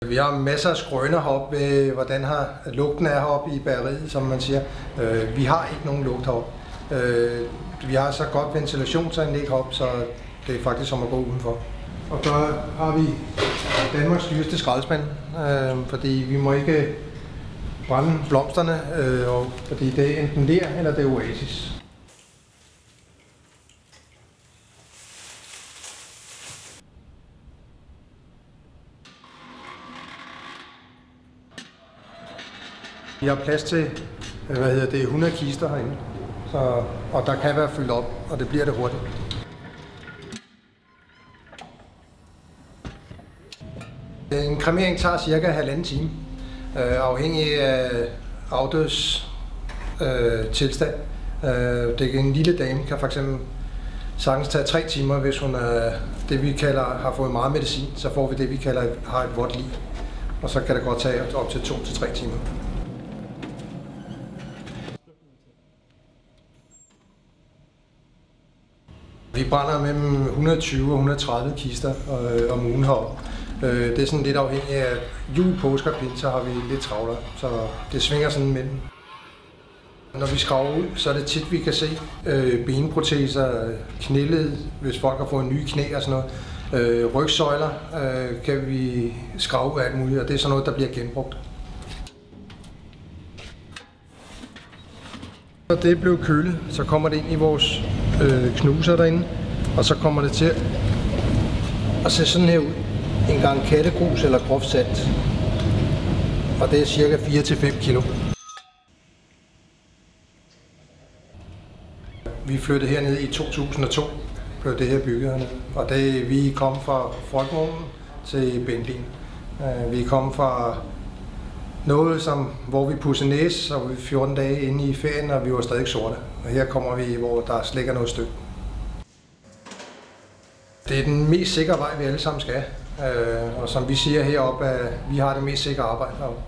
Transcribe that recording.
Vi har masser af skrøner heroppe ved, hvordan lugten er heroppe i bageriet, som man siger. Vi har ikke nogen lugt heroppe. Vi har så godt ventilationsanlæg heroppe, så det er faktisk som at gå udenfor. Og så har vi Danmarks dyreste skraldespand, fordi vi må ikke brænde blomsterne, fordi det er enten ler eller det er oasis. Vi har plads til 100 kister herinde, og der kan være fyldt op, og det bliver det hurtigt. En kremering tager cirka 1,5 time, afhængig af afdøds tilstand. En lille dame kan fx sagtens tage 3 timer, hvis hun det vi kalder har fået meget medicin, så får vi det vi kalder har et vådt lig, og så kan det godt tage op til 2 til 3 timer. Vi brænder mellem 120 og 130 kister om ugen heroppe. Det er sådan lidt afhængigt af jul, påske og pinse, så har vi lidt travlere, så det svinger sådan mellem. Når vi skraver ud, så er det tit, vi kan se benproteser, knæled, hvis folk har fået nye knæ og sådan noget. Rygsøjler kan vi skrave ud af alt muligt, og det er sådan noget, der bliver genbrugt. Når det er blevet kølet, så kommer det ind i vores knuser derinde, og så kommer det til at se sådan her ud. En gang kattegrus eller groft salt. Og det er cirka 4-5 kilo. Vi flyttede herned i 2002, blev det her bygget hernede. Og vi kom fra Folkevognen til Bentlin. Vi kom fra noget, hvor vi pudsede næse, og vi 14 dage inde i ferien, og vi var stadig sorte. Og her kommer vi, hvor der slet er noget stykke. Det er den mest sikre vej, vi alle sammen skal. Og som vi siger heroppe, at vi har det mest sikre arbejde heroppe.